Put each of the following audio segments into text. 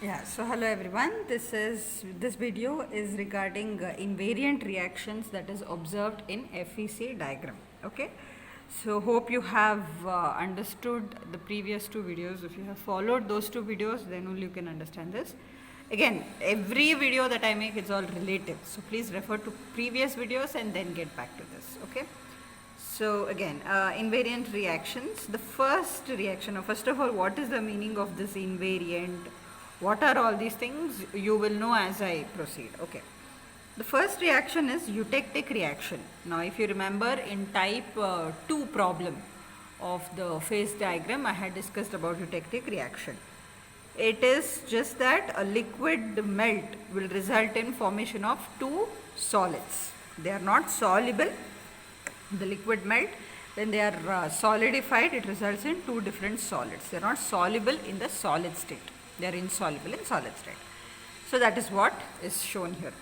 Yeah, so hello everyone. This video is regarding invariant reactions that is observed in FEC diagram. Okay, so hope you have understood the previous two videos. If you have followed those two videos, then only you can understand this. Again, every video that I make is all relative, so please refer to previous videos and then get back to this. Okay. So again, invariant reactions. The first reaction, first of all, what is the meaning of this invariant? What are all these things? You will know as I proceed. Okay. The first reaction is eutectic reaction. Now, if you remember in type 2 problem of the phase diagram, I had discussed about eutectic reaction. It is just that a liquid melt will result in formation of two solids. They are not soluble. The liquid melt, when they are solidified, it results in two different solids. They are not soluble in the solid state. They are insoluble in solid state. So that is what is shown here.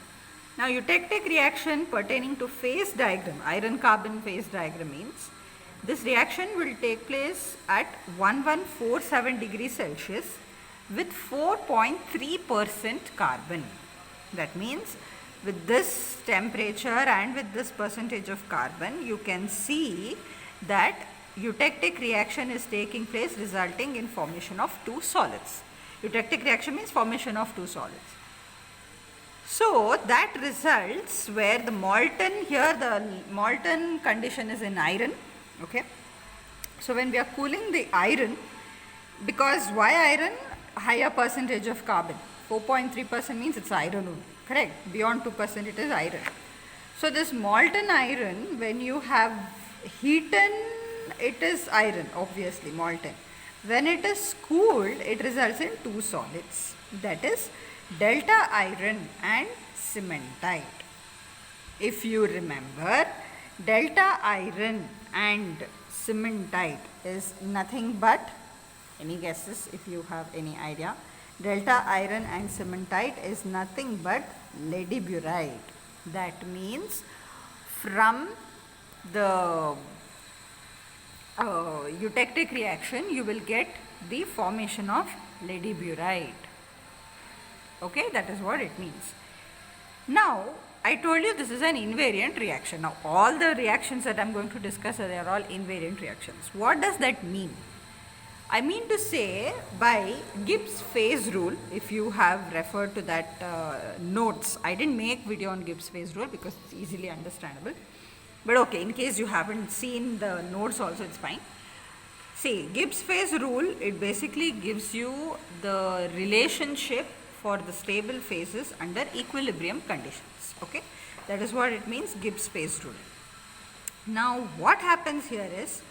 Now eutectic reaction pertaining to phase diagram, iron carbon phase diagram means this reaction will take place at 1147 degrees Celsius with 4.3% carbon. That means with this temperature and with this percentage of carbon, you can see that eutectic reaction is taking place resulting in formation of two solids. Eutectic reaction means formation of two solids. So that results where the molten condition is in iron. Okay. So when we are cooling the iron, because why iron? Higher percentage of carbon. 4.3% means it's iron only. Correct. Beyond 2% it is iron. So this molten iron, when you have heaten, it is iron, obviously molten. When it is cooled, it results in two solids. That is delta iron and cementite. If you remember, delta iron and cementite is nothing but, any guesses if you have any idea? Delta iron and cementite is nothing but leadiburite. That means from the eutectic reaction you will get the formation of leadiburite. Okay, that is what it means. Now I told you this is an invariant reaction. Now all the reactions that I am going to discuss, they are all invariant reactions. What does that mean? I mean to say, by Gibbs phase rule, if you have referred to that notes, I didn't make video on Gibbs phase rule because it's easily understandable. But okay, in case you haven't seen the notes also, it's fine. See, Gibbs phase rule, it basically gives you the relationship for the stable phases under equilibrium conditions. Okay, that is what it means, Gibbs phase rule. Now, what happens here is,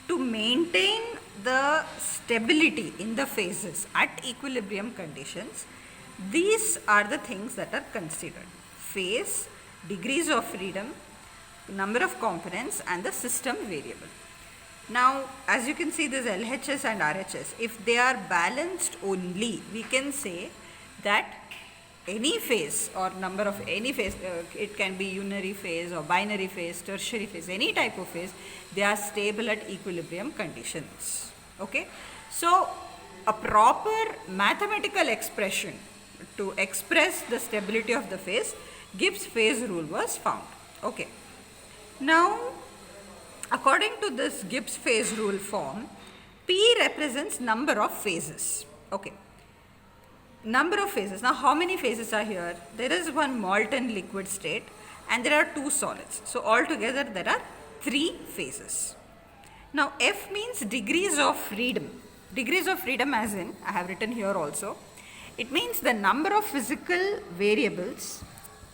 to maintain the stability in the phases at equilibrium conditions, these are the things that are considered: phase, degrees of freedom, number of components, and the system variable. Now, as you can see, this LHS and RHS, if they are balanced only, we can say that any phase or number of any phase, it can be unary phase or binary phase, tertiary phase, any type of phase, they are stable at equilibrium conditions. Okay. So a proper mathematical expression to express the stability of the phase, Gibbs phase rule was found. Okay. Now, according to this Gibbs phase rule form, P represents number of phases. Okay. Number of phases. Now, how many phases are here? There is one molten liquid state and there are two solids. So, altogether there are three phases. Now, F means degrees of freedom. Degrees of freedom, as in, I have written here also. It means the number of physical variables,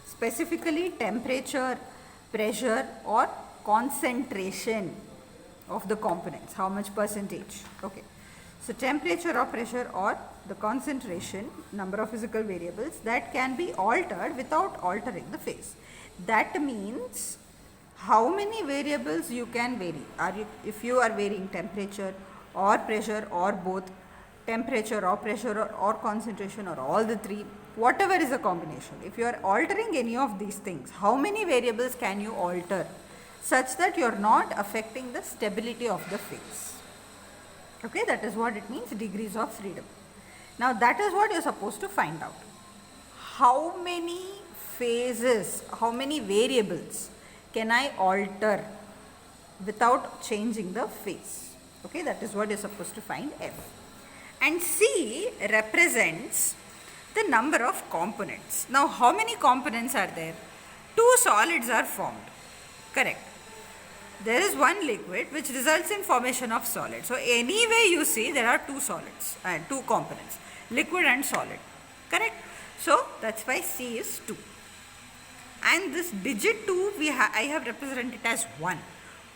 specifically temperature, pressure, or concentration of the components. How much percentage? Okay. So temperature or pressure or the concentration, number of physical variables that can be altered without altering the phase. That means how many variables you can vary. If you are varying temperature or pressure or both, temperature or pressure or concentration or all the three, whatever is a combination. If you are altering any of these things, how many variables can you alter such that you are not affecting the stability of the phase? Okay, that is what it means, degrees of freedom. Now that is what you're supposed to find out. How many phases, how many variables can I alter without changing the phase? Okay, that is what you're supposed to find F. And C represents the number of components. Now how many components are there? Two solids are formed. Correct. There is one liquid which results in formation of solid. So anyway you see there are two solids and two components, liquid and solid. Correct. So that's why C is 2. And this digit 2 I have represented as 1.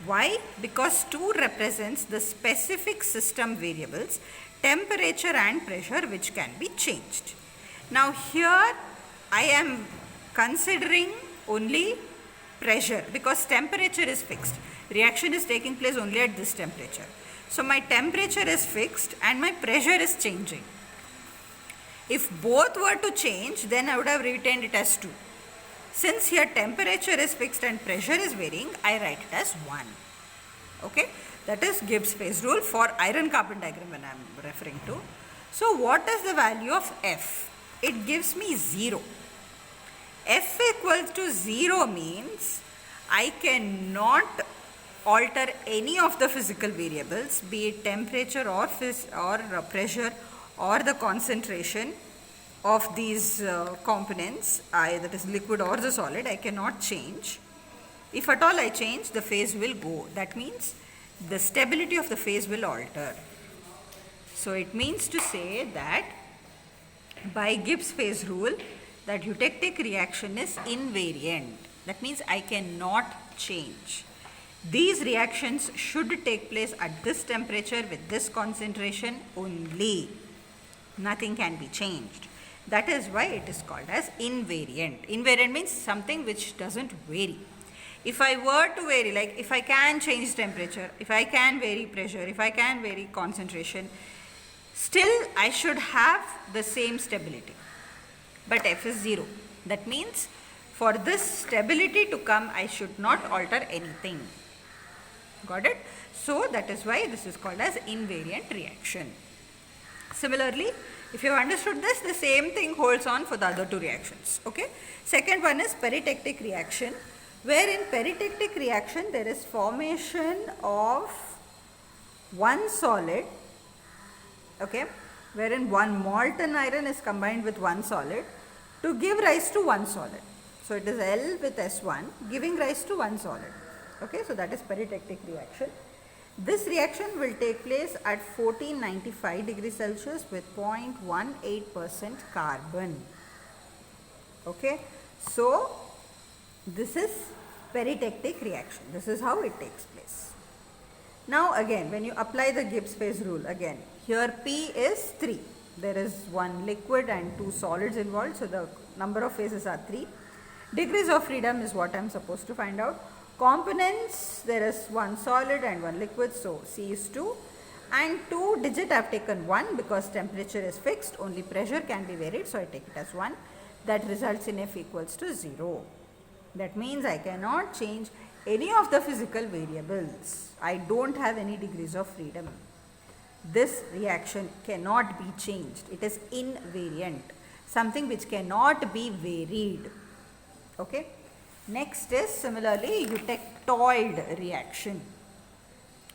Why? Because 2 represents the specific system variables, temperature and pressure, which can be changed. Now here I am considering only pressure because temperature is fixed. Reaction is taking place only at this temperature. So my temperature is fixed and my pressure is changing. If both were to change, then I would have retained it as 2. Since here temperature is fixed and pressure is varying, I write it as 1. Okay, that is Gibbs phase rule for iron carbon diagram when I am referring to. So what is the value of F? It gives me 0. F equals to 0 means I cannot alter any of the physical variables, be it temperature or pressure or the concentration of these components, that is liquid or the solid. I cannot change. If at all I change, the phase will go. That means the stability of the phase will alter. So it means to say that by Gibbs phase rule, that eutectic reaction is invariant. That means I cannot change. These reactions should take place at this temperature with this concentration only. Nothing can be changed. That is why it is called as invariant. Invariant means something which doesn't vary. If I were to vary, like if I can change temperature, if I can vary pressure, if I can vary concentration, still I should have the same stability. But F is 0. That means for this stability to come, I should not alter anything. Got it? So that is why this is called as invariant reaction. Similarly, if you have understood this, the same thing holds on for the other two reactions. Okay. Second one is peritectic reaction, where in peritectic reaction there is formation of one solid, okay, wherein one molten iron is combined with one solid to give rise to one solid. So it is L with S1 giving rise to one solid. Okay, so that is peritectic reaction. This reaction will take place at 1495 degrees Celsius with 0.18% carbon. Okay, so this is peritectic reaction. This is how it takes place. Now again, when you apply the Gibbs phase rule, again here P is 3. There is one liquid and two solids involved, so the number of phases are 3. Degrees of freedom is what I am supposed to find out. Components, there is one solid and one liquid, so C is 2, and 2 digit I have taken 1 because temperature is fixed, only pressure can be varied, so I take it as 1. That results in F equals to 0. That means I cannot change any of the physical variables. I don't have any degrees of freedom. This reaction cannot be changed. It is invariant, something which cannot be varied. Okay. Next is similarly eutectoid reaction.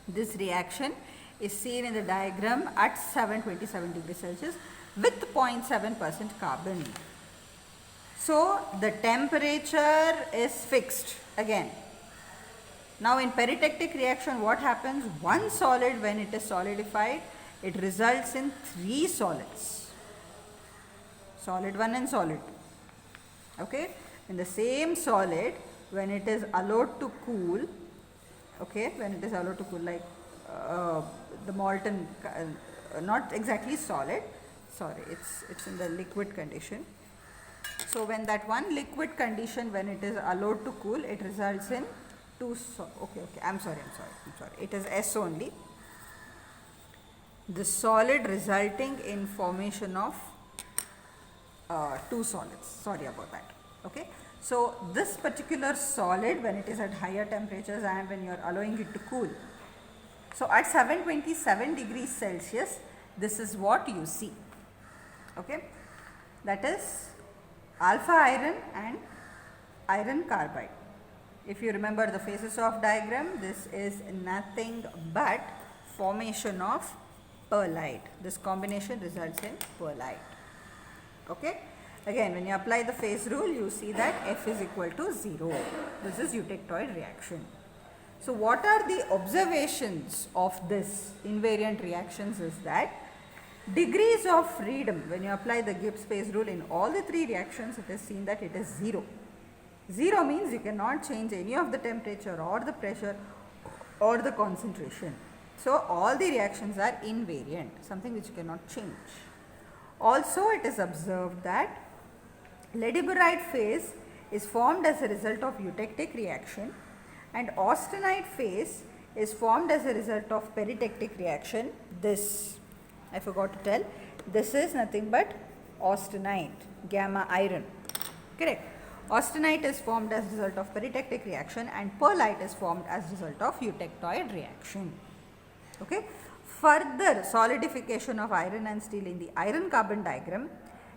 This reaction is seen in the diagram at 727 degrees Celsius with 0.7% carbon. So the temperature is fixed again. Now in peritectic reaction, what happens? One solid, when it is solidified, it results in 3 solids. Solid 1 and solid 2. Okay. In the same solid, when it is allowed to cool, okay, when it is allowed to cool, like the molten, not exactly solid, sorry, it's in the liquid condition. So when that one liquid condition, when it is allowed to cool, it results in 2, okay, I'm sorry, it is S only. The solid resulting in formation of 2 solids, sorry about that. Okay, so this particular solid, when it is at higher temperatures and when you are allowing it to cool, so at 727 degrees Celsius, this is what you see. Okay, that is alpha iron and iron carbide. If you remember the phases of diagram, this is nothing but formation of pearlite. This combination results in pearlite. Okay. Again, when you apply the phase rule, you see that F is equal to 0. This is eutectoid reaction. So what are the observations of this invariant reactions is that degrees of freedom, when you apply the Gibbs phase rule in all the three reactions, it is seen that it is 0. 0 means you cannot change any of the temperature or the pressure or the concentration. So all the reactions are invariant, something which you cannot change. Also, it is observed that Leddy-Burite phase is formed as a result of eutectic reaction and austenite phase is formed as a result of peritectic reaction. This, I forgot to tell, this is nothing but austenite, gamma iron. Correct. Austenite is formed as a result of peritectic reaction and pearlite is formed as a result of eutectoid reaction. Okay. Further solidification of iron and steel in the iron carbon diagram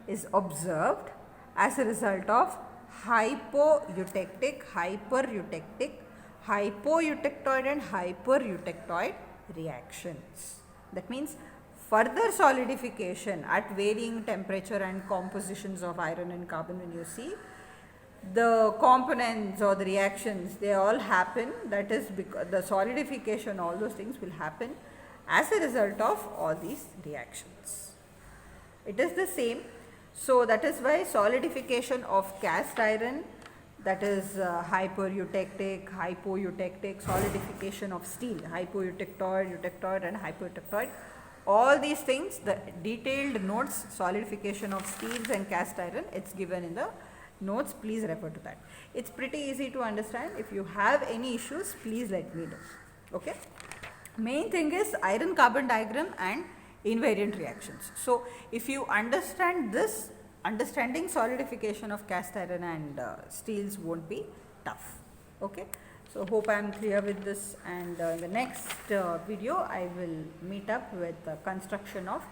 is observed as a result of hypoeutectic, hypereutectic, hypoeutectoid and hypereutectoid reactions. That means further solidification at varying temperature and compositions of iron and carbon, when you see the components or the reactions, they all happen, that is because the solidification, all those things will happen as a result of all these reactions. It is the same. So that is why solidification of cast iron, that is hypereutectic, hypoeutectic, solidification of steel, hypoeutectoid, eutectoid and hypoeutectoid, all these things, the detailed notes, solidification of steels and cast iron, it's given in the notes, please refer to that. It's pretty easy to understand. If you have any issues, please let me know. Okay. Main thing is iron carbon diagram and invariant reactions. So if you understand this, understanding solidification of cast iron and steels won't be tough. Okay. So hope I am clear with this, and in the next video I will meet up with the construction of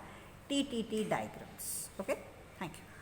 TTT diagrams. Okay. Thank you.